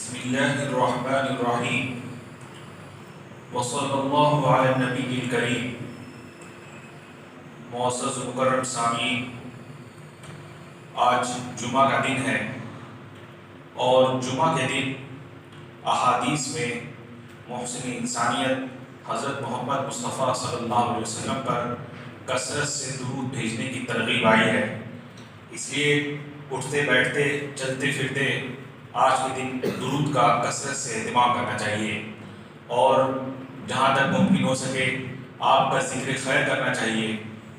بسم اللہ الرحمن الرحیم وصلی اللہ علی النبی الکریم۔ معزز مکرم سامعین، آج جمعہ کا دن ہے اور جمعہ کے دن احادیث میں محسن انسانیت حضرت محمد مصطفیٰ صلی اللہ علیہ وسلم پر کثرت سے درود بھیجنے کی ترغیب آئی ہے۔ اس لیے اٹھتے بیٹھتے چلتے پھرتے آج کے دن درود کا کثرت سے اہتمام کرنا چاہیے اور جہاں تک ممکن ہو سکے آپ کا ذکر خیر کرنا چاہیے،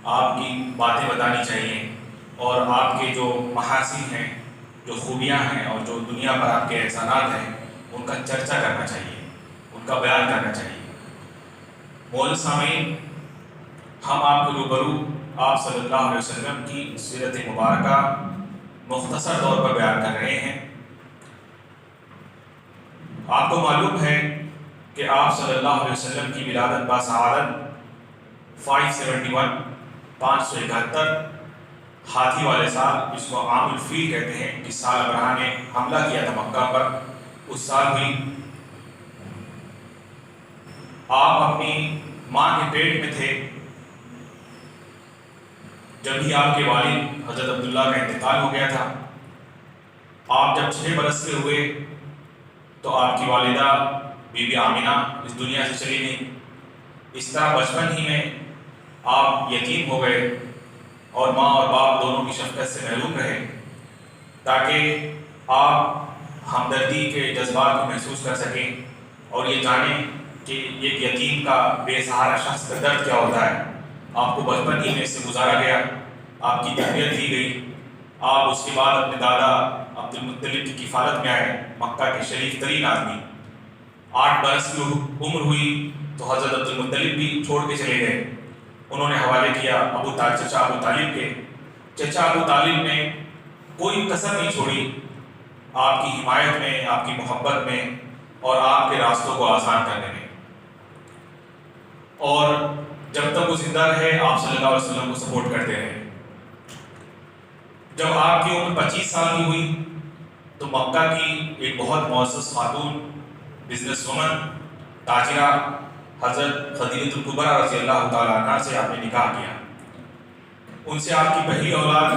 آپ کی باتیں بتانی چاہیے اور آپ کے جو محاسن ہیں، جو خوبیاں ہیں اور جو دنیا پر آپ کے احسانات ہیں ان کا چرچا کرنا چاہیے، ان کا بیان کرنا چاہیے۔ معزز سامعین، ہم آپ کے روبرو آپ صلی اللہ علیہ وسلم کی سیرت مبارکہ مختصر طور پر بیان کر رہے ہیں۔ آپ کو معلوم ہے کہ آپ صلی اللہ علیہ وسلم کی ولادت باسعادت 571 ہاتھی والے سال، جس کو عام الفیل کہتے ہیں، جس سال ابرہہ نے حملہ کیا تھا مکہ پر، اس سال ہوئی۔ آپ اپنی ماں کے پیٹ میں تھے جب ہی آپ کے والد حضرت عبداللہ کا انتقال ہو گیا تھا۔ آپ جب 6 برس کے ہوئے تو آپ کی والدہ بی بی آمینہ اس دنیا سے چلی گئی۔ اس طرح بچپن ہی میں آپ یتیم ہو گئے اور ماں اور باپ دونوں کی شفقت سے محروم رہے، تاکہ آپ ہمدردی کے جذبات کو محسوس کر سکیں اور یہ جانیں کہ ایک یتیم کا بے سہارا شخص کا درد کیا ہوتا ہے۔ آپ کو بچپن ہی میں اس سے گزارا گیا، آپ کی تربیت دی گئی۔ آپ اس کے بعد اپنے دادا عبد المطلب کی کفالت میں آئے، مکہ کے شریف ترین آدمی۔ 8 برس کی عمر ہوئی تو حضرت عبد المطلب بھی چھوڑ کے چلے گئے۔ انہوں نے حوالے کیا چچا ابو طالب کے۔ چچا ابو طالب نے کوئی کسر نہیں چھوڑی آپ کی حمایت میں، آپ کی محبت میں اور آپ کے راستوں کو آسان کرنے میں۔ اور جب تک وہ زندہ رہے آپ صلی اللہ علیہ وسلم کو سپورٹ کرتے رہے۔ جب آپ کی عمر 25 سال کی ہوئی تو مکہ کی ایک بہت معزز خاتون، بزنس وومن، تاجرہ حضرت خدیجہ الکبریٰ رضی اللہ تعالیٰ عنہ سے آپ نے نکاح کیا۔ ان سے آپ کی پہلی اولاد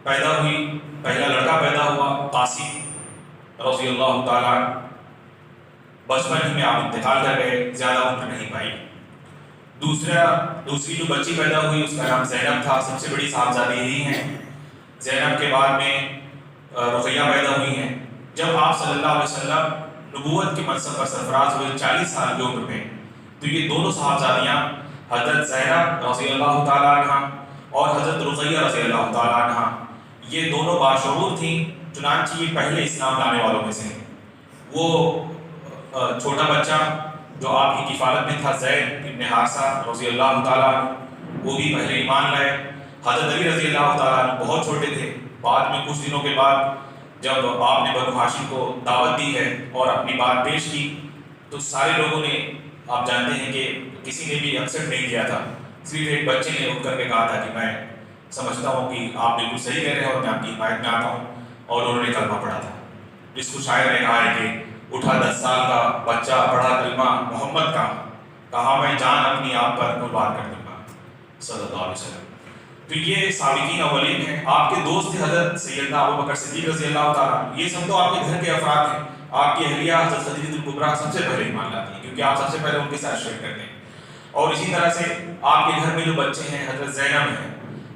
پیدا ہوئی، پہلا لڑکا پیدا ہوا قاسم رضی اللہ تعالیٰ عنہ۔ بچپن ہی میں آپ انتقال کر گئے، زیادہ عمر نہیں پائی۔ دوسری جو بچی پیدا ہوئی اس کا نام زینب تھا، سب سے بڑی صاحبزادی یہی ہیں۔ زینب کے بعد میں رقیہ پیدا ہوئی ہیں۔ جب آپ صلی اللہ علیہ وسلم نبوت کے منصب پر سرفراز ہوئے 40 سال کی عمر میں، تو یہ دونوں صاحبزادیاں حضرت زینب رضی اللہ تعالیٰ عنہ اور حضرت رقیہ رضی اللہ تعالیٰ عنہ، یہ دونوں باشعور تھیں، چنانچہ یہ پہلے اسلام لانے والوں میں سے ہیں۔ وہ چھوٹا بچہ جو آپ کی کفالت میں تھا، زید ابن حارثہ رضی اللہ تعالیٰ عنہ، وہ بھی پہلے ایمان لائے۔ حضرت علی رضی اللہ تعالیٰ عنہ بہت چھوٹے تھے، بعد میں کچھ دنوں کے بعد جب آپ نے بنو ہاشم کو دعوت دی ہے اور اپنی بات پیش کی تو سارے لوگوں نے، آپ جانتے ہیں کہ کسی نے بھی ایکسپٹ نہیں کیا تھا، صرف ایک بچے نے اٹھ کر کے کہا تھا کہ میں سمجھتا ہوں کہ آپ بالکل صحیح کہہ رہے ہیں اور میں آپ کی حمایت میں آتا ہوں، اور انہوں نے کلمہ پڑھا تھا، جس کو شاعر نے کہا ہے کہ اٹھا 10 سال کا بچہ پڑھا کلمہ محمد کا، کہا میں جان اپنی آپ پر قربان کر دوں گا، صلی اللہ علیہ وسلم۔ تو یہ سابقین اولین ہیں۔ آپ کے دوست تھے حضرت سیدنا ابو بکر صدیق رضی اللہ تعالیٰ، یہ سب تو آپ کے گھر کے افراد ہیں۔ آپ کی اہلیہ حضرت خدیجہ الکبریٰ سب سے پہلے ایمان لاتی ہیں، کیونکہ آپ سب سے پہلے ان کے ساتھ شیئر کرتے ہیں۔ اور اسی طرح سے آپ کے گھر میں جو بچے ہیں، حضرت زینب ہیں،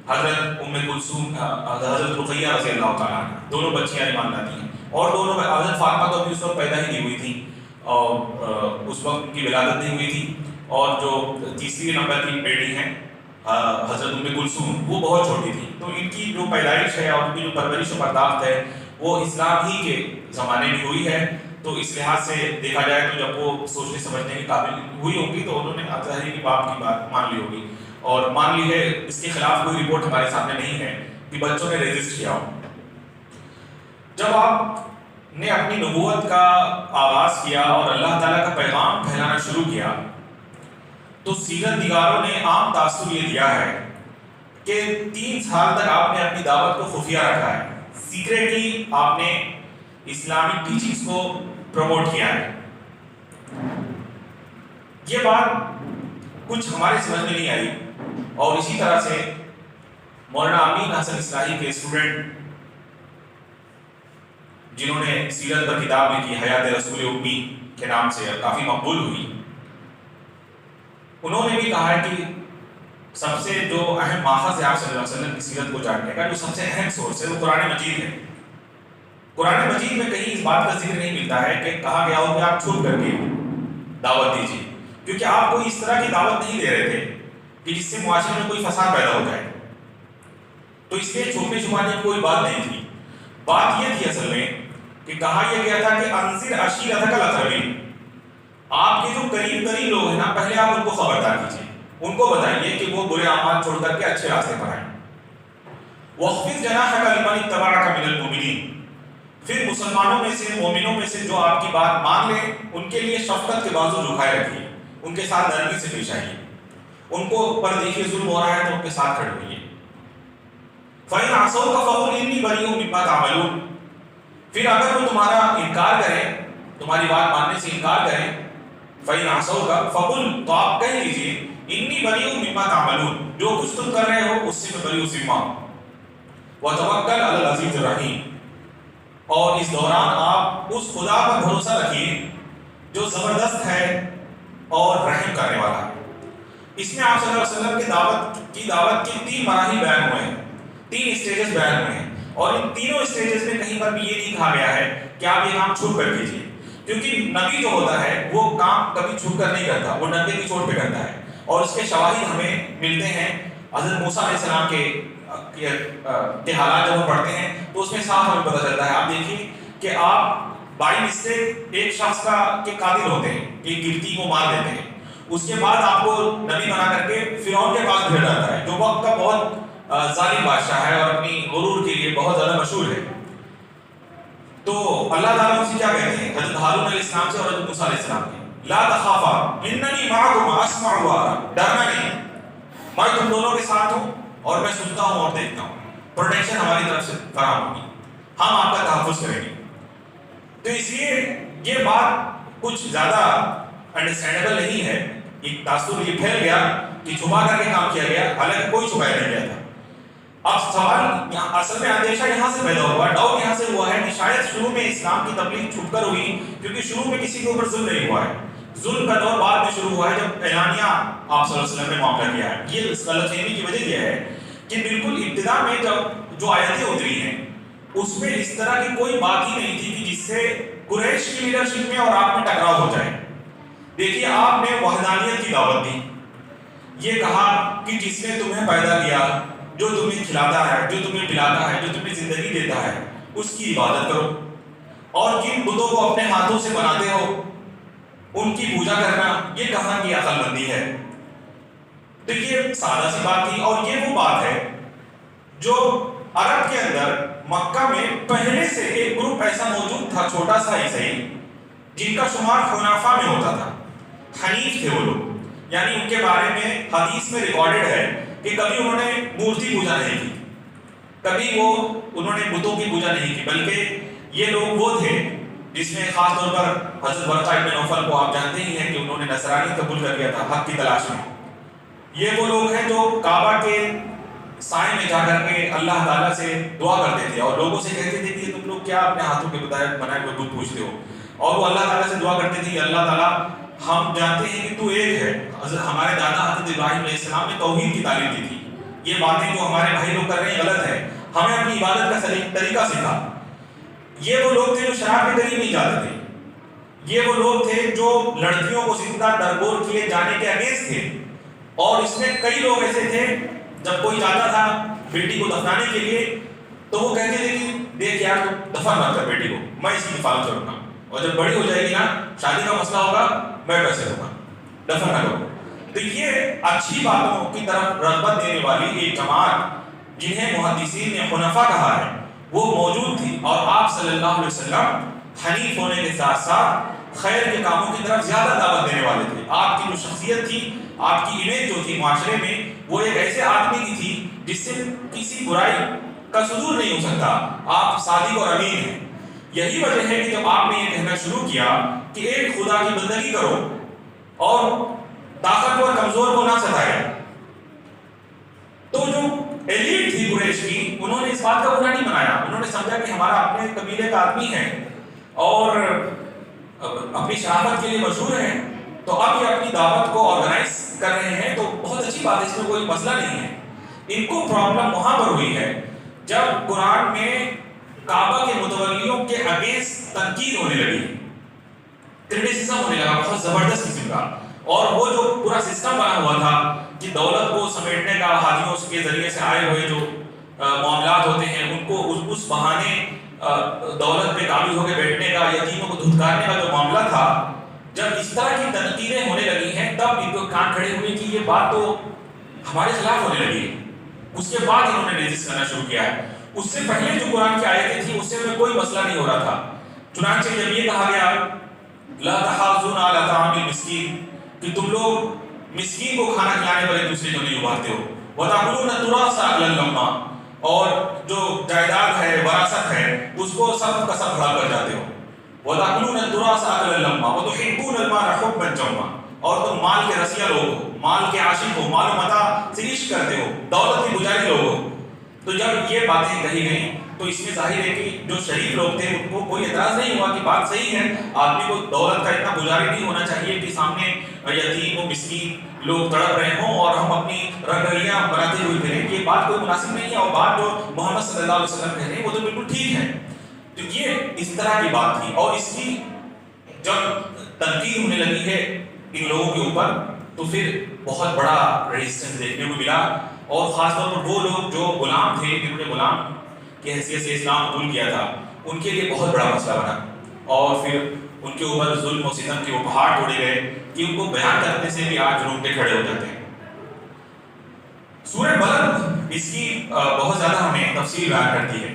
حضرت ام کلثوم، حضرت رقیہ رضی اللہ تعالیٰ عنہ، دونوں بچیاں ایمان لاتی ہیں۔ اور دونوں حضرت فاطمہ تو ابھی اس وقت پیدا ہی نہیں ہوئی تھی اور اس وقت ان کی ولادت نہیں ہوئی تھی، اور جو تیسری نمبر کی بیٹی ہیں حضرت ام کلثوم، وہ بہت چھوٹی تھی، تو ان کی جو پیدائش ہے اور ان کی جو پرورش و پرداخت ہے وہ اسلام ہی کے زمانے میں ہوئی ہے۔ تو اس لحاظ سے دیکھا جائے تو جب وہ سوچنے سمجھنے کے قابل ہوئی ہوگی تو انہوں نے ظاہر کی باپ کی بات مان لی ہوگی اور مان لی ہے۔ اس کے خلاف کوئی رپورٹ ہمارے سامنے نہیں ہے کہ بچوں نے ریزسٹ کیا ہو۔ جب آپ نے اپنی نبوت کا آغاز کیا اور اللہ تعالیٰ کا پیغام پھیلانا شروع کیا تو سیرت نگاروں نے عام تاثر یہ دیا ہے کہ 3 سال تک آپ نے اپنی دعوت کو خفیہ رکھا ہے، سیکریٹلی آپ نے اسلامک ٹیچنگز کو پروموٹ کیا ہے. یہ بات کچھ ہمارے سمجھ میں نہیں آئی، اور اسی طرح سے مولانا امین حسن اصلاحی کے اسٹوڈنٹ جنہوں نے سیرت پر کتاب لکھی حیات رسول امی کے نام سے کافی مقبول ہوئی، انہوں نے بھی کہا ہے کہ سب سے جو اہم ماخذ ہے آپ صلی اللہ علیہ وسلم کی سیرت کو جاننے کا، جو سب سے اہم سورس ہے وہ قرآن مجید ہے. قرآن مجید میں کہیں اس بات کا ذکر نہیں ملتا ہے کہ کہا گیا ہو کہ آپ چھپ کر کے دعوت دیجیے، کیونکہ آپ کوئی اس طرح کی دعوت نہیں دے رہے تھے کہ جس سے معاشرے میں کوئی فساد پیدا ہو جائے، تو اس لیے چھپنے چھپانے کی کوئی بات نہیں تھی. بات یہ تھی اصل میں کہ کہا یہ گیا تھا کہ انذر عشیرتک الاقربین، آپ کے جو قریب قریب لوگ ہیں نا، پہلے آپ ان کو خبردار کیجیے، ان کو بتائیے کہ وہ برے اعمال چھوڑ کر کے اچھے راستے پر آئیں. وَاخْفِضْ جَنَاحَكَ لِمَنِ اتَّبَعَكَ مِنَ الْمُؤْمِنِينَ، پھر مسلمانوں میں سے، مومنوں میں سے جو آپ کی بات مان لیں ان کے لیے شفقت کے بازو جھکائے رکھیے، ان کے ساتھ نرمی سے پیش آئیے، ان کو پر دیکھیے ظلم ہو رہا ہے تو ان کے ساتھ کھڑے ہوئیے. فَإِنْ عَصَوْكَ فَقُلْ إِنِّي بَرِيءٌ مِّمَّا تَعْمَلُونَ، پھر اگر وہ تمہارا انکار کریں، تمہاری بات ماننے سے انکار کریں، فَإِنْ عَصَوْكَ فَقُلْ، تو آپ کہہ دیجئے إِنِّي بَرِيءٌ مِّمَّا تَعْمَلُونَ، جو کچھ تم کر رہے ہو اس سے میں بری و ذمہ ہوں. وَتَوَكَّلْ عَلَى الْعَزِيزِ الرَّحِيمِ، اور اس دوران آپ اس خدا پر بھروسہ رکھیے جو زبردست ہے اور رحم کرنے والا ہے. اس میں آپ صلی اللہ علیہ وسلم کی دعوت کے 3 مراحل بیان ہوئے ہیں، 3 اسٹیجز بیان ہوئے ہیں، اور ان تینوں اسٹیجز میں کہیں پر بھی یہ نہیں کہا گیا ہے کہ آپ یہ کام چھپ کر کیجیے، کیونکہ نبی جو ہوتا ہے وہ کام کبھی چھپ کر نہیں کرتا، وہ ننگے کی چوٹ پہ کرتا ہے. اور اس کے شواہد ہمیں ملتے ہیں حضرت موسیٰ علیہ السلام کے حالات جب ہم پڑھتے ہیں تو اس میں صاف ہمیں پتہ چلتا ہے. آپ دیکھیے کہ آپ بائی مسٹیک ایک شخص کے قاتل ہوتے ہیں، ایک گرتی کو مار دیتے ہیں، اس کے بعد آپ کو نبی بنا کر کے فرعون کے پاس بھیجا جاتا ہے جو وقت کا بہت ظالم بادشاہ ہے اور اپنی غرور کے لیے بہت زیادہ مشہور ہے. تو اللہ تعالیٰ سے کیا کہتے ہیں حضرت ہارون علیہ السلام سے اور حضرت موسیٰ علیہ السلام سے، لا تخافا اننی معکما اسمع و ارى، ڈرنا نہیں، میں تم دونوں کے ساتھ ہوں اور میں سنتا ہوں اور دیکھتا ہوں. پروٹیکشن ہماری طرف سے فراہم ہوگی، ہم آپ کا تحفظ کریں گے. تو اس لیے یہ بات کچھ زیادہ انڈرسٹینڈیبل نہیں ہے. ایک تاثر یہ پھیل گیا کہ چھپا کر کے کام کیا گیا، حالانکہ کوئی چھپایا نہیں گیا تھا. اب سوال اصل میں اندیشہ یہاں سے پیدا ہوا، ڈاؤٹ یہاں سے ہوا ہے کہ شاید شروع میں اسلام کی تبلیغ چھپ کر ہوئی، کیونکہ شروع میں کسی کے اوپر ظلم نہیں ہوا ہے. ظلم کا دور بعد میں شروع ہوا ہے جب اعلانیہ آپ صلی اللہ علیہ وسلم نے معاملہ کیا ہے. یہ غلط فہمی کی وجہ یہ ہے کہ بالکل ابتدا میں جب جو آیتیں اتری ہیں اس میں اس طرح کی کوئی بات ہی نہیں تھی کہ جس سے قریش کی لیڈرشپ میں اور آپ میں ٹکراؤ ہو جائے. دیکھیے آپ نے وحدانیت کی دعوت دی، یہ کہا کہ جس نے تمہیں پیدا کیا، جو تمہیں کھلاتا ہے، جو تمہیں پلاتا ہے، جو تمہیں زندگی دیتا ہے، اس کی عبادت کرو، اور جن بتوں کو اپنے ہاتھوں سے بناتے ہو ان کی پوجا کرنا، یہ کہاں کی عقل مندی ہے. تو یہ سادہ سی بات تھی، اور یہ وہ بات ہے جو عرب کے اندر مکہ میں پہلے سے ایک گروپ ایسا موجود تھا، چھوٹا سا ہی صحیح، جن کا شمار حنفا میں ہوتا تھا. حنیف تھے وہ لوگ، یعنی ان کے بارے میں حدیث میں ریکارڈڈ ہے کہ کبھی انہوں نے مورتی پوجا نہیں کی، کبھی انہوں نے بتوں کی پوجا نہیں کی، بلکہ یہ لوگ وہ تھے جس میں خاص طور پر حضرت ورقہ ابن نوفل کو آپ جانتے ہی ہیں کہ انہوں نے نصرانیت قبول کر لیا تھا حق کی تلاش میں. یہ وہ لوگ ہیں جو کعبہ کے سائے میں جا کر کے اللہ تعالیٰ سے دعا کرتے تھے اور لوگوں سے کہتے تھے کہ تم لوگ کیا اپنے ہاتھوں کے بنائے ہوئے بت پوجتے ہو، اور وہ اللہ تعالیٰ سے دعا کرتے تھے کہ اللہ تعالیٰ ہم جانتے ہیں کہ تو ایک ہے. ہمارے دادا حضرت ابراہیم علیہ السلام نے توحید کی تعلیم دی تھی. یہ باتیں جو ہمارے بھائی لوگ کر رہے ہیں غلط ہے، ہمیں اپنی عبادت کا طریقہ سکھا. یہ وہ لوگ تھے جو شراب کے قریب نہیں جاتے تھے. یہ وہ لوگ تھے جو لڑکیوں کو زندہ درگور کیے جانے کے اگینسٹ تھے. اور اس میں کئی لوگ ایسے تھے جب کوئی جاتا تھا بیٹی کو دفنانے کے لیے تو وہ کہتے تھے کہ دیکھ یار تو دفن مت کر بیٹی کو، میں اس کی حفاظت کروں گا، اور جب بڑی ہو جائے گی نا شادی کا مسئلہ ہوگا میں پیسے دوں گا، دفن نہ کروں. تو یہ اچھی باتوں کی طرف رغبت دینے والی ایک جماعت جنہیں محدثین نے حنفا کہا ہے وہ موجود تھی، اور آپ صلی اللہ علیہ وسلم حنیف ہونے کے ساتھ ساتھ خیر کے کاموں کی طرف زیادہ دعوت دینے والے تھے. آپ کی جو شخصیت تھی، آپ کی امیج جو تھی معاشرے میں، وہ ایک ایسے آدمی کی تھی جس سے کسی برائی کا صدور نہیں ہو سکتا. آپ صادق اور امین ہیں. یہی وجہ ہے کہ جب آپ نے یہ کہنا شروع کیا کہ ایک خدا کی بندگی کرو اور طاقتور کمزور کو نہ ستائے، تو جو ایلیٹ تھی قریش کی انہوں نے اس بات کا برا نہیں منایا. انہوں نے سمجھا کہ ہمارا اپنے قبیلے کا آدمی ہے اور اپنی شرافت کے لیے مشہور ہے، تو اب یہ اپنی دعوت کو آرگنائز کر رہے ہیں تو بہت اچھی بات ہے، اس میں کوئی مسئلہ نہیں ہے. ان کو پرابلم وہاں پر ہوئی ہے جب قرآن میں کعبہ کے متولیوں کے اگینسٹ تنقید ہونے لگی، کرٹیسزم ہونے لگا بہت زبردست قسم کا. اور وہ جو پورا سسٹم بنا ہوا تھا کہ دولت کو سمیٹنے کا، حاجیوں کے ذریعے سے آئے ہوئے جو معاملات ہوتے ہیں ان کو اس بہانے دولت پہ قابض ہو کے بیٹھنے کا، یتیموں کو دھتکارنے کا جو معاملہ تھا، جب اس طرح کی تنقیدیں ہونے لگی ہیں تب ان کو کان کھڑے ہوئے کہ یہ بات تو ہمارے خلاف ہونے لگی ہے. اس کے بعد انہوں نے ریزسٹ کرنا شروع کیا ہے. اس سے پہلے جو قرآن کی آیتیں تھیں اس سے میں کوئی مسئلہ نہیں ہو رہا تھا. چنانچہ جب یہ کہا گیا لا تحاضون علی طعام المسکین کہ تم لوگ مسکین کو کھانا کھلانے پر ایک دوسرے کو نہیں ابھارتے ہو، وَتَأْكُلُونَ التُّرَاثَ أَكْلًا لَمًّا اور جو جائیداد ہے، وراثت ہے، اس کو سب کا سب بڑھا کر جاتے ہو، وَتَأْكُلُونَ التُّرَاثَ أَكْلًا لَمًّا وَتُحِبُّونَ المال حُبًّا جَمًّا اور تم مال کے رسیا لوگ ہو، مال کے عاشق ہو، مال و متاع سے عشق کرتے ہو، دولت کی پجاری لوگ ہو. تو جب یہ باتیں کہی گئیں تو اس میں ظاہر ہے کہ جو شریف لوگ تھے ان کو کوئی اعتراض نہیں ہوا کہ بات صحیح ہے، آدمی کو دولت کا اتنا پجاری نہیں ہونا چاہیے کہ سامنے یتیم و مسکین لوگ تڑپ رہے ہوں اور ہم اپنی رنگریاں بناتے ہوئے پھریں. یہ بات کوئی مناسب نہیں ہے، اور بات جو محمد صلی اللہ علیہ وسلم کہہ رہے ہیں وہ تو بالکل ٹھیک ہے. تو یہ اس طرح کی بات تھی، اور اس کی جب تنقید ہونے لگی ہے ان لوگوں کے اوپر تو پھر بہت بڑا ریزسٹنس دیکھنے کو ملا. اور خاص طور پر وہ لوگ جو غلام تھے، جنہوں نے غلام کی حیثیت سے اسلام قبول کیا تھا، ان کے لیے بہت بڑا مسئلہ بنا. اور پھر ان کے اوپر ظلم و ستم کے وہ پہاڑ توڑے گئے کہ ان کو بیان کرنے سے بھی آج روٹے کھڑے ہو جاتے ہیں. سورہ بلد اس کی بہت زیادہ ہمیں تفصیل بیان کرتی ہے.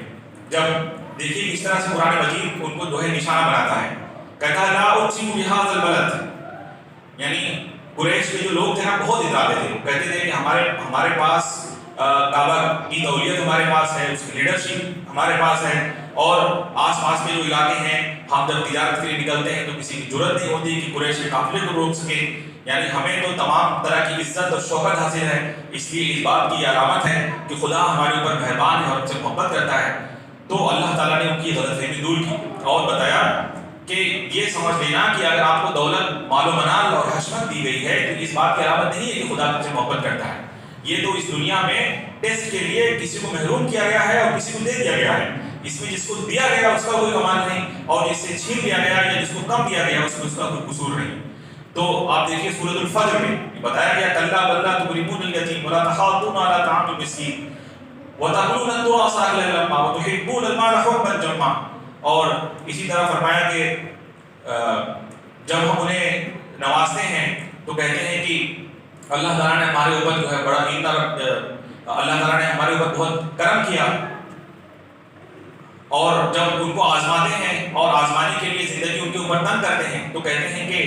جب دیکھیے کس طرح سے قرآن مجید ان کو جو ہے نشانہ بناتا ہے، کہتا ہے لا اقسم بہذا البلد، یعنی قریش کے جو لوگ تھے نا بہت اتراتے تھے، وہ کہتے تھے کہ ہمارے پاس کعبہ کی تولیت ہمارے پاس ہے، اس کی لیڈرشپ ہمارے پاس ہے، اور آس پاس کے جو علاقے ہیں ہم جب تجارت کے لیے نکلتے ہیں تو کسی کی ضرورت نہیں ہوتی کہ قریش کے قافلے کو روک سکے. یعنی ہمیں تو تمام طرح کی عزت اور شوکت حاصل ہے، اس لیے اس بات کی علامت ہے کہ خدا ہمارے اوپر مہربان ہے اور ہم سے محبت کرتا ہے. تو اللہ تعالیٰ نے ان کی غلط فہمی دور کی اور بتایا کہ یہ سمجھ لینا کہ اگر آپ کو دولت، مال و منال اور حشمت دی گئی ہے تو اس بات کی علامت نہیں ہے کہ خدا تم سے محبت کرتا ہے. یہ تو اس دنیا میں ٹیسٹ کے لیے کسی کو محروم کیا گیا ہے اور کسی کو دے دیا گیا ہے. اس میں جس کو دیا گیا اس کا کوئی کمال نہیں، اور جس سے چھین لیا گیا یا جس کو کم دیا گیا اس میں اس کا کوئی قصور نہیں. تو آپ دیکھیے سورۃ الفجر میں بتایا گیا کلا بل لا تکرمون الیتیم ولا تحاضون علی طعام المسکین وتأكلون التراث أكلا لما وتحبون المال حبا جما. اور اسی طرح فرمایا کہ جب ہم انہیں نوازتے ہیں تو کہتے ہیں کہ اللہ تعالیٰ نے ہمارے اوپر جو ہے بڑا اللہ تعالیٰ نے ہمارے اوپر بہت کرم کیا. اور جب ان کو آزماتے ہیں اور آزمانے کے لیے زندگی ان کے اوپر تنگ کرتے ہیں تو کہتے ہیں کہ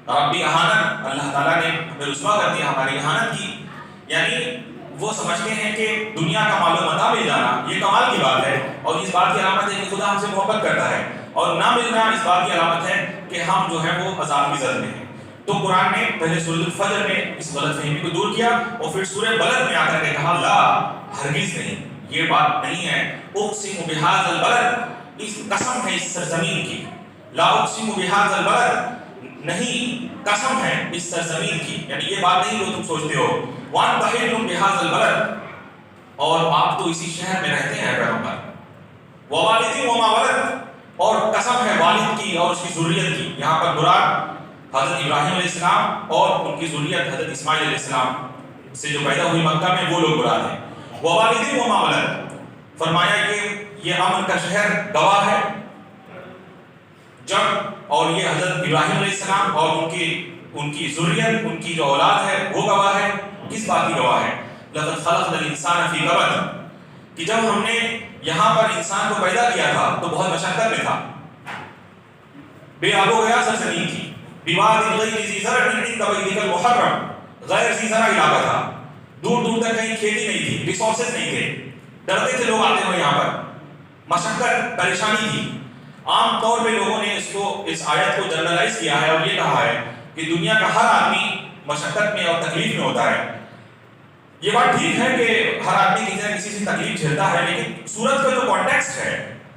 ربی اہانت، اللہ تعالیٰ نے ہمیں رسوا کر دیا، ہماری اہانت کی. یعنی وہ سمجھتے ہیں کہ دنیا کا مال و متاع مل جانا یہ کمال کی بات ہے اور اس بات کی علامت ہے کہ خدا ہم سے محبت کرتا ہے، اور نہ ملنا اس بات کی علامت ہے کہ ہم جو ہے وہ عذاب کی زد میں ہیں. تو قرآن نے پہلے سورۃ الفجر میں اس غلط فہمی کو دور کیا اور پھر سورہ بلد میں آ کر کے کہا لا، ہرگز نہیں، یہ بات نہیں ہے. اقسم بہذا البلد، اس قسم ہے اس سرزمین کی، لا اقسم بہذا البلد نہیں، قسم ہے اس سرزمین کی، یعنی یہ بات نہیں جو تم سوچتے ہو. وان تحل بہذا البلد، اور آپ تو اسی شہر میں رہتے ہیں پیغمبر. ووالد وما ولد، اور قسم ہے والد کی اور اس کی ذریت کی. یہاں پر مراد حضرت ابراہیم علیہ السلام اور ان کی ذریت حضرت اسماعیل علیہ السلام سے جو پیدا ہوئی مکہ میں وہ لوگ مراد ہیں. ووالد وما ولد، فرمایا کہ یہ امن کا شہر گواہ ہے جب، اور یہ حضرت ابراہیم علیہ السلام اور ان کی ذریت، ان کی جو اولاد ہے وہ گواہ ہے. کس بات کی گواہ ہے؟ لقد خلقنا الانسان فی کبد، کہ جب ہم نے یہاں پر انسان کو پیدا کیا تھا تو بہت مشقت میں تھا، بے آب و گیا سرزمین تھی، بواد غیر ذی زرع عند بیتک المحرم، غیر ذی زرع علاقہ تھا، دور دور تک کہیں کھیتی نہیں تھی، ریسورسز نہیں تھے، ڈرتے تھے لوگ آتے ہوئے یہاں پر، مشقت پریشانی تھی. عام طور پہ لوگوں نے اس آیت کو جنرلائز کیا ہے اور یہ کہا ہے کہ دنیا کا ہر آدمی مشقت میں اور تکلیف میں ہوتا ہے. یہ بات ٹھیک ہے کہ ہر آدمی کسی سے تکلیف جھیلتا ہے، لیکن سورت کا جو کانٹیکسٹ ہے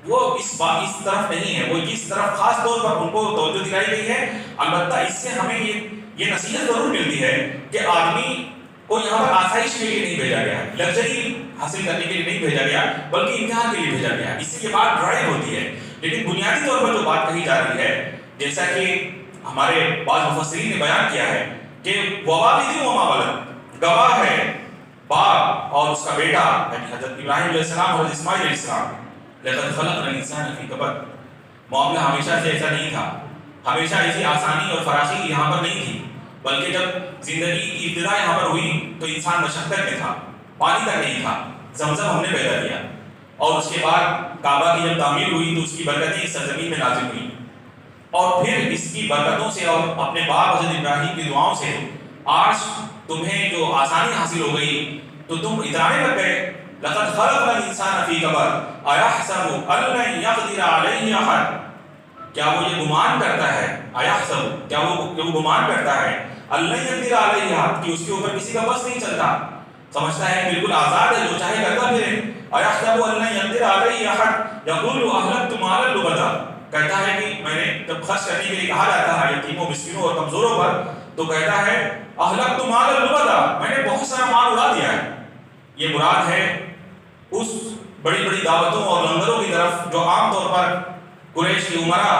وہ اس طرف نہیں ہے، وہ اس طرف خاص طور پر ان کو توجہ دلائی گئی ہے. البتہ اس سے ہمیں یہ نصیحت ضرور ملتی ہے کہ آدمی کو یہاں پر آسائش کے لیے نہیں بھیجا گیا، لگژری حاصل کرنے کے لیے نہیں بھیجا گیا، بلکہ امتحان کے لیے بھیجا گیا. اس سے یہ بات ڈرائیو ہوتی ہے. لیکن بنیادی طور پر جو بات کہی جا رہی ہے، جیسا کہ ہمارے بعض مفسرین نے بیان کیا ہے کہ ووالد وما ولد، گواہ ہے باپ اور اس کا بیٹا یعنی حضرت ابراہیم علیہ السلام اور اسماعیل علیہ السلام. لقد خلقنا الانسان فی کبد، معاملہ ہمیشہ سے ایسا نہیں تھا، ہمیشہ ایسی آسانی اور فراخی یہاں پر نہیں تھی، بلکہ جب زندگی کی ابتدا یہاں پر ہوئی تو انسان مشقت میں تھا، پانی تک نہیں تھا. زمزم ہم نے پیدا کیا اور اس کے بعد کعبہ کی جب تعمیر ہوئی تو اس کی برکتیں اس سرزمین میں نازل ہوئی، اور پھر اس کی برکتوں سے اور اپنے باپ حضرت ابراہیم کی دعاؤں سے آج تمہیں جو آسانی حاصل ہو گئی تو تم اترانے لگ گئے. لقد خلقنا الانسان فی کبد ایحسب ان لن یقدر علیہ احد، کیا وہ یہ گمان کرتا ہے، ایحسب کیا وہ گمان کرتا ہے، ان لن یقدر علیہ احد کہ اس کے اوپر کسی کا بس نہیں چلتا، سمجھتا ہے بالکل آزاد ہے، جو چاہے کرتا پھرے. ایحسب ان لن یقدر علیہ احد یقول اہلکت مالا لبدا، کہتا ہے کہ میں نے جب خرچ کرنے کے لیے کہا جاتا ہے یتیموں مسکینوں اور کمزوروں پر تو کہتا ہے اہلکت مالا لبدا، میں نے بہت سارا مال اڑا دیا ہے. یہ مراد ہے اس بڑی بڑی دعوتوں اور لنگروں کی طرف جو عام طور پر قریش کے امراء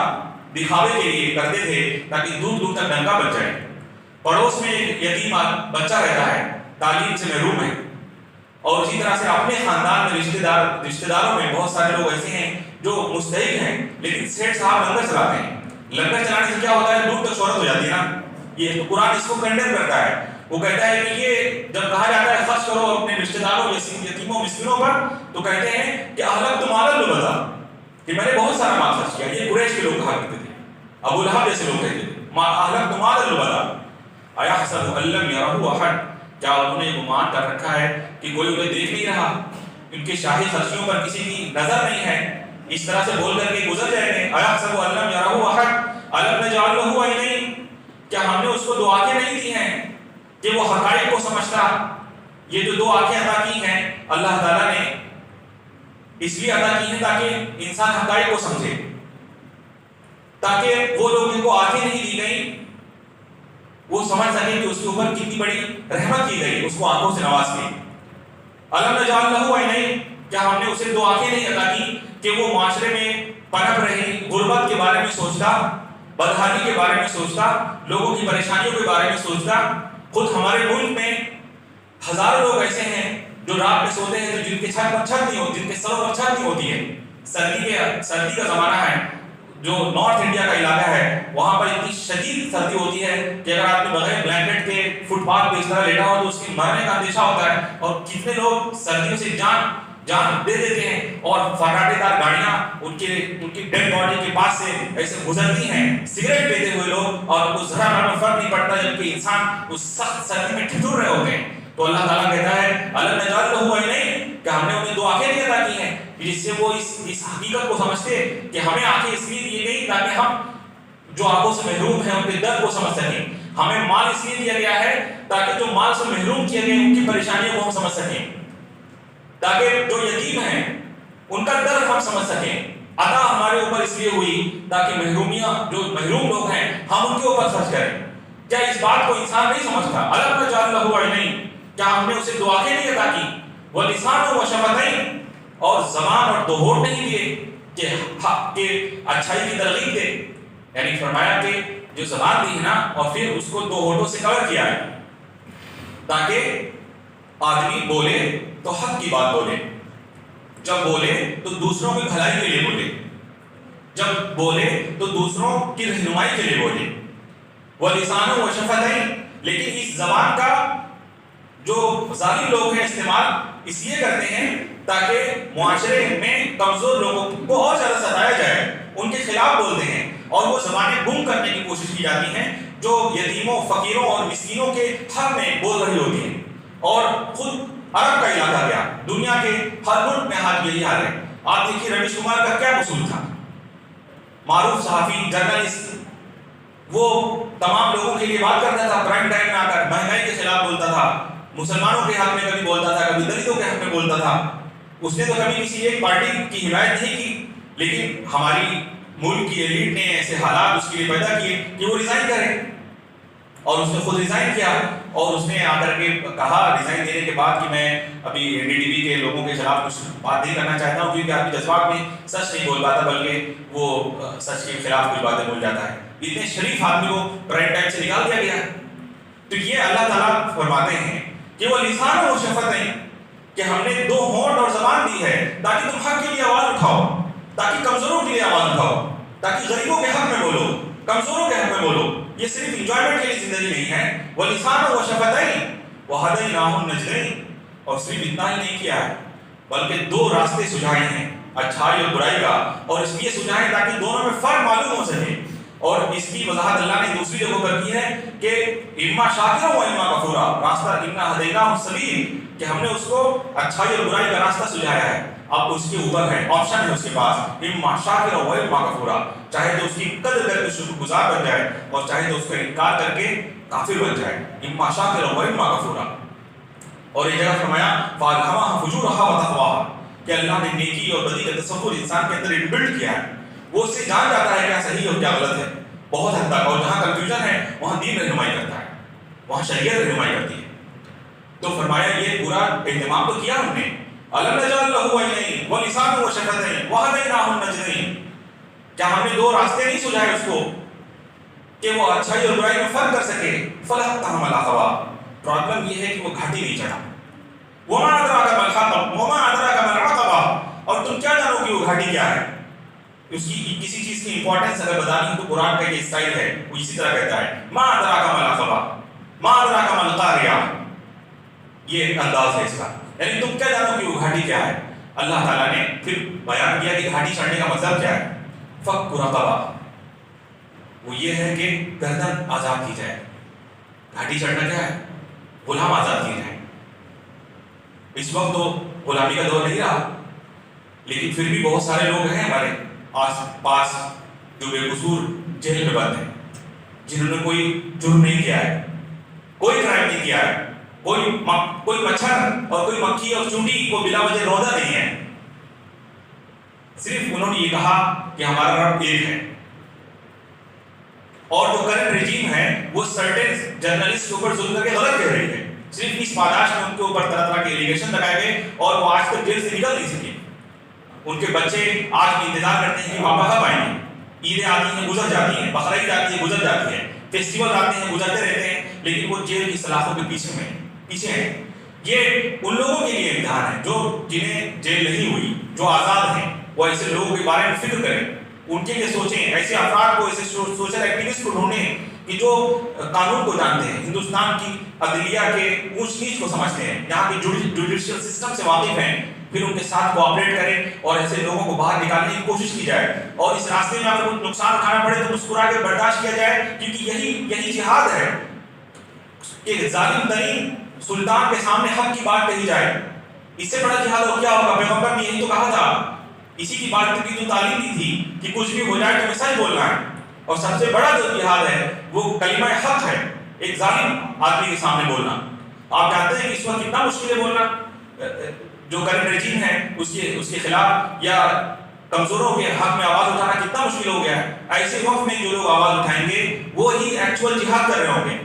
دکھاوے کے لیے کرتے تھے تاکہ دور دور تک ڈنکا بچ جائے. پڑوس میں ایک یتیم بچہ رہتا ہے، تعلیم سے محروم ہے، اور اسی طرح سے اپنے خاندان میں رشتہ داروں میں بہت سارے لوگ ایسے ہیں جو مستحق ہیں لیکن سیٹھ صاحب لنگر چلاتے ہیں. لنگر چلانے سے کیا ہوتا ہے، دور تک شہرت ہو جاتی ہے نا. یہ قرآن اس کو کنڈیم کرتا ہے. وہ کہتا ہے کہ یہ جب کہا جاتا ہے خرچ کرو اپنے رشتہ داروں یتیموں مسکینوں پر تو کہتے ہیں کہ اہلکت مالا لبدا، کہ میں نے بہت سارا مال خرچ کیا. یہ قریش کے لوگ کہا کرتے تھے، ابو لہب جیسے لوگ کہتے تھے اہلکت مالا لبدا ایحسب ان لم یرہ احد، کیا انہوں نے گمان کر رکھا ہے کہ کوئی انہیں دیکھ نہیں رہا، ان کے شاہی خرچیوں پر کسی کی نظر نہیں ہے. اس طرح سے بول کر کے گزر جائیں گے. ایحسب ان لم یرہ احد الم نجعل لہ عینین، کیا ہم نے اس کو دو آنکھیں نہیں دی ہیں کہ وہ حقائق کو سمجھتا. یہ جو دو آنکھیں عطا کی ہیں اللہ تعالیٰ نے اس لیے عطا کی ہیں تاکہ انسان حقائق کو سمجھے، تاکہ وہ لوگ جن کو آنکھیں نہیں دی گئیں وہ سمجھ سکیں کہ اس کے اوپر کتنی بڑی رحمت کی گئی، اس کو آنکھوں سے نواز کے. الم نجعل لہ عینین، کیا ہم نے اسے دو آنکھیں نہیں عطا کی کہ وہ معاشرے میں پنپ رہی، غربت کے بارے میں سوچتا، بدحالی کے بارے میں سوچتا، لوگوں کی پریشانیوں کے بارے میں سوچتا. خود ہمارے ملک میں ہزاروں لوگ ایسے ہیں جو رات میں سوتے ہیں تو جن کے چھت پر چھت نہیں ہوتی، جن کے سر پر چھت نہیں ہوتی ہے. سردی کا زمانہ ہے، جو نارتھ انڈیا کا علاقہ ہے وہاں پر اتنی شدید سردی ہوتی ہے کہ اگر آپ نے بغیر بلینکٹ کے فٹ پاتھ پہ اس طرح لیٹا ہو تو اس کی مرنے کا اندیشہ ہوتا ہے. اور کتنے لوگ سردیوں سے جان دے دیتے ہیں اور فراٹے دار گاڑیاں ان کی ڈیڈ باڈی کے پاس سے ایسے گزرتی ہیں، سگریٹ پیتے ہوئے لوگ، اور ان کو ذرا فرق نہیں پڑتا جبکہ انسان اس سخت سردی میں ٹھٹر رہے ہوتے ہیں. تو اللہ تعالیٰ کہتا ہے الم نجعل لہ عینین، کہ ہم نے انہیں دو آنکھیں نہیں عطا کی ہیں جس سے وہ اس حقیقت کو سمجھتے کہ ہمیں آنکھیں اس لیے دی گئی تاکہ ہم جو آنکھوں سے محروم ہیں ان کے درد کو سمجھ سکیں. ہمیں مال اس لیے دیا گیا ہے تاکہ جو مال سے محروم کیے گئے ان کی پریشانیوں کو ہم سمجھ سکیں، تاکہ جو یتیم ہیں ان کا درد ہم سمجھ سکیں. عطا ہمارے اوپر اس لیے ہوئی تاکہ جو محروم لوگ ہیں ہم ان کے اوپر خرچ کریں. کیا اس بات کو انسان نہیں سمجھتا؟ الم نجعل لہ عینین، کیا ہم نے اسے دو آنکھیں نہیں عطا کی، ولسان و شفتین، اور زبان اور دو ہونٹ نہیں دیے کہ حق کے اچھائی کی ترغیب دے. یعنی فرمایا کہ جو زبان دی ہے نا اور پھر اس کو دو ہونٹوں سے کور کیا ہے تاکہ آدمی بولے تو حق کی بات بولے، جب بولے تو دوسروں کی بھلائی کے لیے بولے، جب بولے تو دوسروں کی رہنمائی کے لیے بولے. وَلِسَانٌ وَشَفَتَيْن، لیکن اس زبان کا جو ظالم لوگ ہیں استعمال اس لیے کرتے ہیں تاکہ معاشرے میں کمزور لوگوں کو اور زیادہ ستایا جائے، ان کے خلاف بولتے ہیں، اور وہ زبانیں گم کرنے کی کوشش کی جاتی ہیں جو یتیموں، فقیروں اور مسکینوں کے حق میں بول رہی ہوتی ہیں. اور خود عرب کا علاقہ کیا، دنیا کے ہر ملک میں حال یہی حال ہے. آپ دیکھیے رمیش کمار کا کیا اصول تھا، معروف صحافی جرنلسٹ، وہ تمام لوگوں کے لیے بات کرتا تھا، پرائم ٹائم میں آ کر مہنگائی کے خلاف بولتا تھا، مسلمانوں کے حق میں کبھی بولتا تھا، کبھی دلتوں کے حق میں بولتا تھا. اس نے تو کبھی کسی ایک پارٹی کی حمایت نہیں کی، لیکن ہماری ملک کی ایلیٹ نے ایسے حالات اس کے لیے پیدا کیے کہ وہ ریزائن کرے، اور اس نے خود ریزائن کیا. اور اس نے آ کر کے کہا ریزائن دینے کے بعد کہ میں ابھی NDTV کے لوگوں کے خلاف کچھ بات نہیں کرنا چاہتا ہوں، کیونکہ آپ کے جذبات میں سچ نہیں بول پاتا، بلکہ وہ سچ کے خلاف کچھ باتیں بول جاتا ہے. اتنے شریف آدمی کو پرائم ٹائم سے نکال دیا گیا ہے. تو یہ اللہ تعالیٰ فرماتے ہیں کہ وہ لسان و شفتیں، کہ ہم نے دو ہونٹ اور زبان دی ہے تاکہ تم حق کے لیے آواز اٹھاؤ، تاکہ کمزوروں کے لیے آواز اٹھاؤ، تاکہ غریبوں کے حق میں بولو، کمزوروں کے حق میں بولو. یہ صرف انجوائمنٹ کے لیے زندگی نہیں ہے. وَلِسَانًا وَشَفَتَيْنِ وَهَدَيْنَاهُ النَّجْدَيْنِ. اور صرف اتنا ہی نہیں کیا ہے بلکہ دو راستے سجھائے ہیں، اچھائی اور برائی کا، اور اس لیے سجھائے تاکہ دونوں میں فرق معلوم ہو سکے. اور اس کی وضاحت اللہ نے دوسری جگہ پر کی ہے کہ اما شاکرا و اما کفورا، راستہ انا ہدیناہ السبیل، کہ ہم نے اس کو اچھائی اور برائی کا راستہ سجھایا ہے. اب اس کے اوپر ہے، آپشن ہے اس کے پاس، اما شاکرا و اما کفورا، چاہے تو اس کی قدر کر کے شکر گزار بن جائے اور چاہے تو اس کا انکار کر کے کافر بن جائے. اما شاکرا و اما کفورا. اور ایک جگہ فرمایا فَأَلْهَمَهَا فُجُورَهَا وَتَقْوَاهَا، کہ اللہ نے نیکی اور بدی کا تصور انسان کے اندر انبلٹ کیا ہے. وہ اس سے جان جاتا ہے کیا صحیح اور کیا غلط ہے بہت حد تک، اور جہاں کنفیوژن ہے وہاں دین رہنمائی کرتا ہے، وہاں شریعت رہنمائی کرتی ہے. تو فرمایا یہ پورا اہتمام تو کیا ہم نے. أَلَمْ نَجْعَلْ لَهُ عَيْنَيْنِ وَلِسَانًا وَشَفَتَيْنِ وَهَدَيْنَاهُ النَّجْدَيْنِ. کیا ہم نے دو راستے نہیں سجھائے اس کو کہ وہ اچھائی اور برائی میں فرق کر سکے. فَلَاقْتَحَمَ الْعَقَبَةَ. پرابلم یہ ہے کہ وہ گھاٹی نہیں چڑھا. وَمَا أَدْرَاكَ مَا الْعَقَبَةُ وَمَا أَدْرَاكَ مَا الْعَقَبَةُ. اور تم کیا جانو کہ وہ گھاٹی کیا ہے. اس کی کسی چیز کی امپورٹنس اگر بتانی تو قرآن کا یہ اسٹائل ہے، وہ اسی طرح کہتا ہے ما ادراک ما العقبہ ما ادراک ما القاریہ. یہ انداز ہے اس کا، یعنی تم کیا جانو کہ وہ گھاٹی کیا ہے. اللہ تعالیٰ نے پھر بیان کیا کہ گھاٹی چڑھنے کا مطلب کیا ہے. فک رقبہ، وہ یہ ہے کہ گردن آزاد کی جائے. گھاٹی چڑھنا کیا ہے، غلام آزاد کیے جائیں. اس وقت تو غلامی کا دور نہیں رہا، لیکن پھر بھی بہت سارے لوگ ہیں ہمارے آس پاس جو بے قصور جیل میں بند ہیں، جنہوں نے کوئی جرم نہیں کیا ہے، کوئی کرائم نہیں کیا ہے، کوئی مچھر اور کوئی مکھی اور چونٹی کو بلا وجہ روزہ نہیں ہے. صرف انہوں نے یہ کہا کہ ہمارا رب ایک ہے. اور جو کرنٹ رجیم ہے وہ سرٹن جرنلسٹ کے اوپر ظلم کر کے غلط کہہ رہی ہے. صرف اس پاداش میں ان کے اوپر طرح طرح کے ایلیگیشن لگائے گئے اور وہ آج تک جیل سے نکل نہیں سکے. ان کے بچے آج بھی انتظار کرتے ہیں کہ پاپا کب آئیں گے. عیدیں آتی ہیں گزر جاتی ہیں، بقرعید آتی ہے گزر جاتی ہے، فیسٹیول آتے ہیں گزرتے رہتے ہیں، لیکن وہ جیل کی سلاخوں کے پیچھے ہیں. یہ ان لوگوں کے لیے امتحان ہے جو جنہیں جیل نہیں ہوئی، جو آزاد ہیں. وہ ایسے لوگوں کے بارے میں فکر کریں، ان کے لیے سوچیں. ایسے افراد کو، ایسے سوشل ایکٹیوسٹ کو ڈھونڈیں کہ جو قانون کو جانتے ہیں، ہندوستان کی عدلیہ کے اونچ نیچ کو سمجھتے ہیں، یہاں کے جوڈیشل سسٹم سے واقف ہیں. پھر ان کے ساتھ کوآپریٹ کریں اور ایسے لوگوں کو باہر نکالنے کی کوشش کی جائے. اور اس راستے میں اگر کچھ نقصان اٹھانا پڑے تو مسکرا کے برداشت کیا جائے، کیونکہ یہی جہاد ہے کہ ظالم ترین سلطان کے سامنے حق کی بات کہی جائے. اس سے بڑا جہاد اور کیا ہوگا. پیغمبر نے یہی تو کہا تھا، اسی کی بات کی جو تعلیم دی تھی کہ کچھ بھی ہو جائے تو سچ بولنا ہے. اور سب سے بڑا جو جہاد ہے وہ کلمہ حق ہے، ایک ظالم آدمی کے سامنے بولنا. آپ جانتے ہیں کہ اس وقت کتنا مشکل ہے بولنا. جو کرنٹ رجیم ہے اس کے خلاف یا کمزوروں کے حق میں آواز اٹھانا کتنا مشکل ہو گیا ہے. ایسے وقت میں جو لوگ آواز اٹھائیں گے وہ ہی ایکچوئل جہاد کر رہے ہوں گے.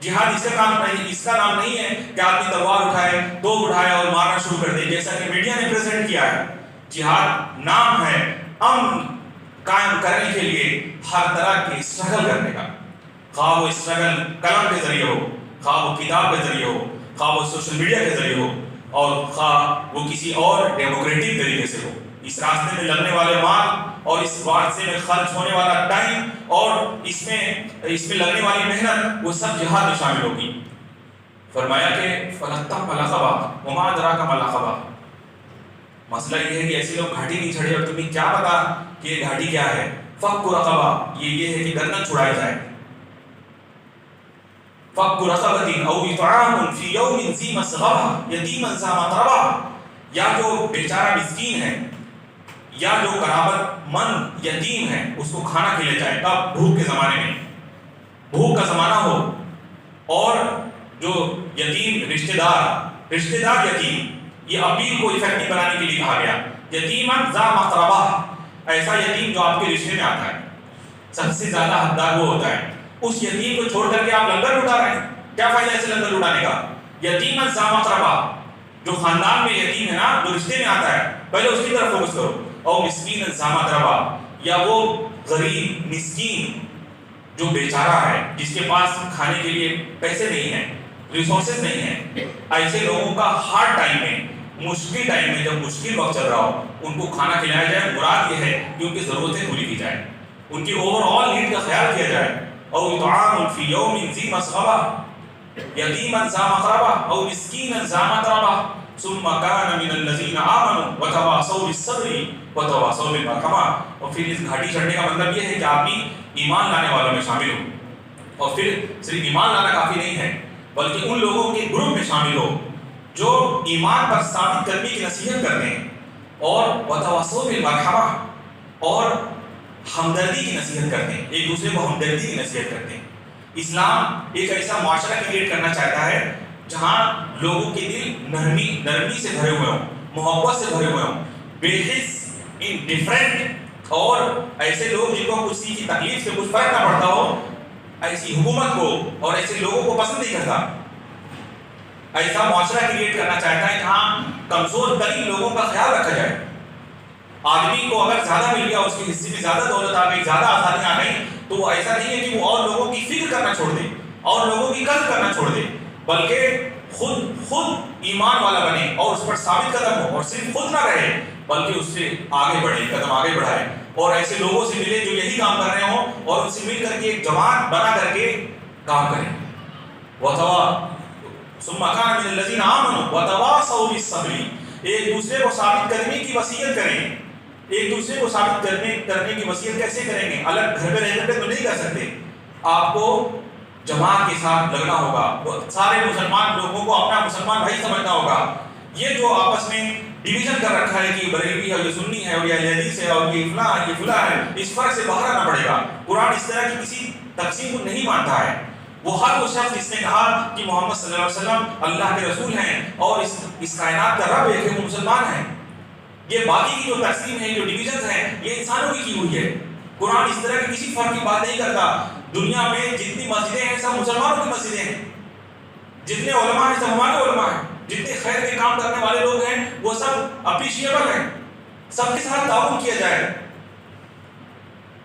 جہاد اس کا نام نہیں ہے کہ آدمی تلوار اٹھائے، توپ اٹھائے اور مارنا شروع کر دے جیسا کہ میڈیا نے پریزنٹ کیا ہے. جہاد نام ہے امن قائم کرنے کے لیے ہر طرح کی اسٹرگل کرنے کا. خواہ وہ اسٹرگل قلم کے ذریعے ہو، خواہ وہ کتاب کے ذریعے ہو، خواہ وہ سوشل میڈیا کے ذریعے ہو، اور خواہ وہ کسی اور ڈیموکریٹک طریقے سے ہو. اس راستے میں لگنے والے مال اور اس راستے میں خرچ ہونے والا ٹائم اور اس میں لگنے والی محنت وہ سب جہاد میں شامل ہوگی. فرمایا کہ فَلَاقْتَحَمَ الْعَقَبَةَ وَمَا أَدْرَاكَ مَا الْعَقَبَةُ. مسئلہ یہ ہے کہ ایسے لوگ گھاٹی نہیں چڑھے اور تمہیں کیا پتا کہ یہ گھاٹی کیا ہے. فَكُّ رَقَبَةٍ، یہ ہے کہ گردن چھڑائی جائے. فَكُّ رَقَبَةٍ أَوْ إِطْعَامٌ فِي يَوْمٍ ذِي مَسْغَبَةٍ يَتِيمًا ذَا مَتْرَبَةٍ. یا جو بیچارہ مسکین ہے یا جو قرابت مند یتیم ہے اس کو کھانا کھلایا جائے. کب؟ بھوک کے زمانے میں، بھوک کا زمانہ ہو. اور جو یتیم رشتہ دار یتیم، یہ اپیل کو افیکٹو بنانے کے لیے کہا گیا. یتیماً ذا مقربہ، ایسا یتیم جو آپ کے رشتے میں آتا ہے. سب سے زیادہ حقدار وہ ہوتا ہے. اس یتیم کو چھوڑ کر کے آپ لنگر لٹا رہے ہیں، کیا فائدہ ایسے لنگر لٹانے کا؟ یتیماً ذا مقربہ، جو خاندان میں یتیم ہے نا، جو رشتے میں آتا ہے، پہلے اس کی طرف فوکس کرو. اور مسکین ذا متربہ، یا وہ غریب مسکین جو بیچارہ ہے، جس کے پاس کھانے کے لیے پیسے نہیں ہیں، ریسورسز نہیں ہیں. ایسے لوگوں کا ہارڈ ٹائم میں، مشکل ٹائم میں، جب مشکل وقت چل رہا ہو، ان کو کھانا کھلایا جائے. مراد یہ ہے کہ ان کی ضرورتیں پوری کی جائیں، ان کی اوور آل نیڈ کا خیال کیا جائے. او اطعام فی یوم ذی مسغبہ یتیما ذا مقربہ او مسکینا ذا متربہ ثم كان من الذين آمنوا وتواصوا بالصبر وتواصوا بالمرحمہ. اور پھر اس گھاٹی چڑھنے کا مطلب یہ ہے کہ آپ بھی ایمان لانے والوں میں شامل ہو. اور پھر صرف ایمان لانا کافی نہیں ہے، بلکہ ان لوگوں کے گروپ میں شامل ہو جو ایمان پر ثابت قدمی کی نصیحت کرتے ہیں، اور وتواصوا بالمرحمہ، اور ہمدردی کی نصیحت کرتے ہیں، ایک دوسرے کو ہمدردی کی نصیحت کرتے ہیں. اسلام ایک ایسا معاشرہ کریٹ کرنا چاہتا ہے جہاں لوگوں کے دل نرمی سے بھرے ہوئے ہوں، محبت سے بھرے ہوئے ہوں، بےحس انڈیفرنٹ، اور ایسے لوگ جن کو کسی کی تکلیف سے کچھ فرق نہ پڑتا ہو، ایسی حکومت کو اور ایسے لوگوں کو پسند نہیں کرتا. ایسا معاشرہ کریٹ کرنا چاہتا ہے جہاں کمزور ترین لوگوں کا خیال رکھا جائے. آدمی کو اگر زیادہ مل گیا، اس کے حصے میں زیادہ دولت آ گئی، زیادہ آزادیاں آ گئی، تو وہ ایسا نہیں ہے کہ وہ اور لوگوں کی فکر کرنا چھوڑ دے، اور لوگوں کی قدر کرنا چھوڑ دے، بلکہ خود ایمان والا بنے اور اس پر ثابت قدم ہو، اور صرف خود نہ رہے بلکہ اس سے آگے بڑھے، قدم آگے بڑھائے، اور ایسے لوگوں سے ملے جو یہی کام کر رہے ہوں، اور ان سے مل کر کے ایک جماعت بنا کر کے کام کریں. ثم كان من الذين آمنوا وتواصوا بالصبر، ایک دوسرے کو ثابت قدمی کی وصیت کریں. ایک دوسرے کو ثابت کرنے کی وصیت کیسے کریں گے؟ الگ گھر میں رہ کر کے تو نہیں کر سکتے. آپ کو جماعت کے ساتھ لگنا ہوگا، سارے مسلمان لوگوں کو اپنا مسلمان بھائی سمجھنا ہوگا. یہ جو آپس میں ڈویژن کر رکھا ہے کہ یہ بریلوی ہے، یہ سنی ہے، اور یہ اہل حدیث ہے، اور یہ فلاں ہے، اس فرق سے باہر آنا پڑے گا. قرآن اس طرح کی کسی تقسیم کو نہیں مانتا ہے. وہ ہر وہ شخص جس نے کہا کہ محمد صلی اللہ علیہ وسلم اللہ کے رسول ہیں اور اس کائنات کا رب ایک ہے، وہ مسلمان ہیں. یہ باقی کی جو تقسیم ہے، جو ڈویژنز ہیں، یہ انسانوں کی ہوئی ہے. قرآن اس طرح کی کسی فرق کی بات نہیں کرتا. دنیا میں جتنی مسجدیں ہیں سب مسلمانوں کی مسجدیں ہیں، جتنے علماء ہیں سب ہمارے علماء ہیں، جتنے خیر کے کام کرنے والے لوگ ہیں وہ سب اپریشیبل ہیں. سب کے ساتھ تعاون کیا جائے.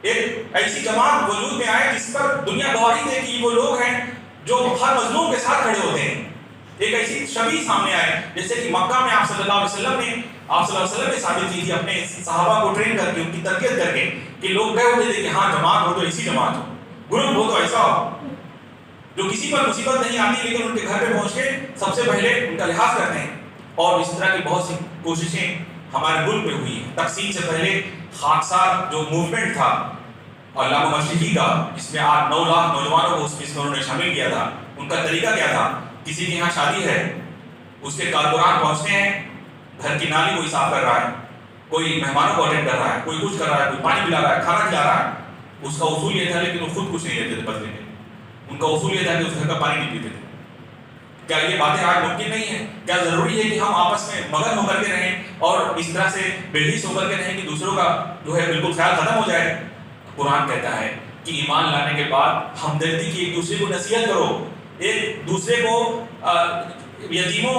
ایک ایسی جماعت وجود میں آئے جس پر دنیا گواہی دے کہ وہ لوگ ہیں جو ہر مظلوم کے ساتھ کھڑے ہوتے ہیں. ایک ایسی شبیہ سامنے آئے جیسے کہ مکہ میں آپ صلی اللہ علیہ وسلم نے ثابت کی تھی اپنے صحابہ کو ٹرین کر کے، ان کی تربیت کر کے، کہ لوگ کہہ ہوتے تھے کہ ہاں جماعت ہو تو ایسی جماعت ہو، گروپ ہو تو ایسا ہو جو کسی پر مصیبت نہیں آتی لیکن ان کے گھر پہ پہنچ کے سب سے پہلے ان کا لحاظ کرتے ہیں. اور اس طرح کی بہت سی کوششیں ہمارے ملک میں ہوئی ہیں. تقسیم سے پہلے خاکسار جو موومنٹ تھا علامہ مشرقی کا، جس میں 9 لاکھ نوجوانوں کو اس میں انہوں نے شامل کیا تھا، ان کا طریقہ کیا تھا؟ کسی کے یہاں شادی ہے، اس کے کارکنان پہنچتے ہیں، گھر کی نالی کوئی صاف کر رہا ہے، کوئی مہمانوں کو اٹینڈ کر رہا ہے، کوئی کچھ کر رہا ہے، کوئی پانی پلا رہا ہے، کھانا کھلا رہا ہے. اس کا اصول یہ تھا، لیکن وہ خود کچھ نہیں لیتے تھے بدلے میں. ان کا اصول یہ تھا کہ اس گھر کا پانی نہیں پیتے تھے. کیا یہ باتیں آج ممکن نہیں ہیں؟ کیا ضروری ہے کہ ہم آپس میں مگن ہو کر کے رہیں اور اس طرح سے بے حس ہو کر کے رہیں کہ دوسروں کا جو ہے بالکل خیال ختم ہو جائے؟ قرآن کہتا ہے کہ ایمان لانے کے بعد ہمدردی کی، ایک دوسرے کو نصیحت کرو، ایک دوسرے کو یتیموں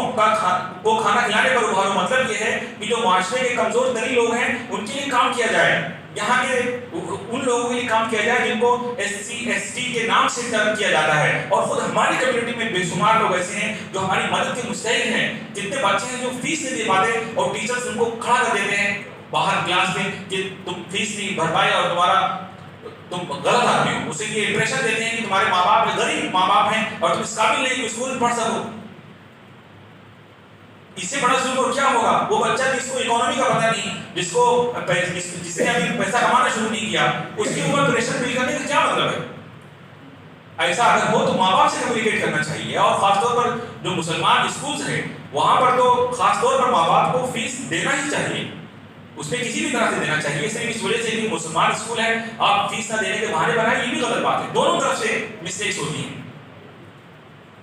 کو کھانا کھلانے پر ابھارو. مطلب یہ ہے کہ جو معاشرے کے کمزور ترین لوگ ہیں ان کے لیے کام کیا جائے. یہاں کے ان لوگوں کے لیے کام کیا جائے جن کو SC/ST کے نام سے ٹرم کیا جاتا ہے. اور خود ہماری کمیونٹی میں بے شمار لوگ ایسے ہیں جو ہماری مدد کے مستحق ہیں. کتنے بچے ہیں جو فیس نہیں دے پاتے اور ٹیچرز ان کو کھڑا کر دیتے ہیں باہر کلاس میں کہ تم فیس نہیں بھر پائے اور تم غلط آدمی ہو. اسے یہ امپریشن دیتے ہیں کہ تمہارے ماں باپ غریب ماں باپ ہیں اور تم اس قابل نہیں کہ اسکول میں پڑھ سکو. اس سے بڑا ظلم اور کیا ہوگا؟ وہ بچہ جس کو اکانومی کا پتہ نہیں، جس نے ابھی پیسہ کمانا شروع نہیں کیا، اس کے اوپر پریشر فیل کرنے کا کیا مطلب ہے؟ ایسا اگر ہو تو ماں باپ سے کمیونیکیٹ کرنا چاہیے. اور خاص طور پر جو مسلمان اسکولز ہیں وہاں پر تو خاص طور پر ماں باپ کو فیس دینا ہی چاہیے. اس میں کسی بھی طرح سے دینا چاہیے، صرف اس وجہ سے کہ مسلمان اسکول ہے آپ فیس نہ دینے کے بہانے بنائیں، یہ بھی غلط بات ہے، دونوں طرف سے مسٹیکس ہوتی ہیں۔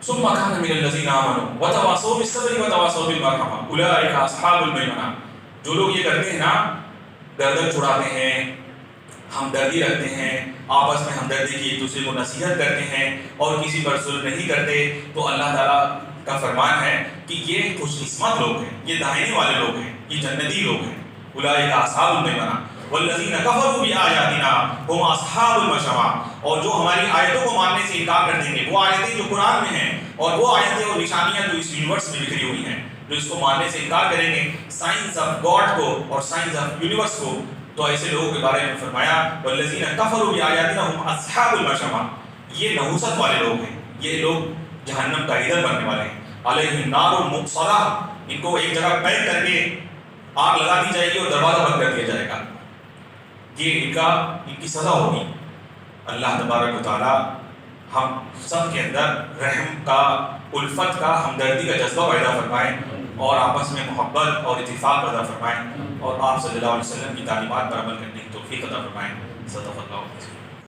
ثم كان من الذين آمنوا وتواصوا بالصبر وتواصوا بالمرحمة أولئك أصحاب الميمنة۔ جو لوگ یہ کرتے ہیں نا، گردن چھڑاتے ہیں، ہمدردی رکھتے ہیں، آپس میں ہمدردی کی ایک دوسرے کو نصیحت کرتے ہیں اور کسی پر ظلم نہیں کرتے، تو اللہ تعالیٰ کا فرمان ہے کہ یہ خوش قسمت لوگ ہیں، یہ دائنے والے لوگ ہیں، یہ جنتی لوگ ہیں۔ اولئک اصحاب المیمنہ والذین کفروا بآیاتنا هم اصحاب المشأمہ۔ اور جو ہماری آیتوں کو ماننے سے انکار کر دیں گے، وہ آیتیں جو قرآن میں ہیں اور وہ آیتیں اور نشانیاں جو اس یونیورس میں بکھری ہوئی ہیں، جو اس کو ماننے سے انکار کریں گے، سائنس آف گاڈ کو اور سائنس آف یونیورس کو، تو ایسے لوگوں کے بارے میں فرمایا والذین کفروا بآیاتنا هم اصحاب المشأمہ، یہ نحوست والے لوگ ہیں، یہ لوگ جہنم کا ایندھن بننے والے ہیں۔ علیہم نار مؤصدہ، ان کو ایک جگہ قید کر کے آگ لگا دی جائے گی اور دروازہ بند کر دیا جائے گا، یہ ان کی سزا ہوگی۔ اللہ تبارک و تعالیٰ ہم سب کے اندر رحم کا، الفت کا، ہمدردی کا جذبہ پیدا فرمائے اور آپس میں محبت اور اتفاق پیدا فرمائے اور آپ صلی اللہ علیہ وسلم کی تعلیمات پر عمل کرنے کی توفیق عطا فرمائے۔ صدق اللہ علیہ وسلم۔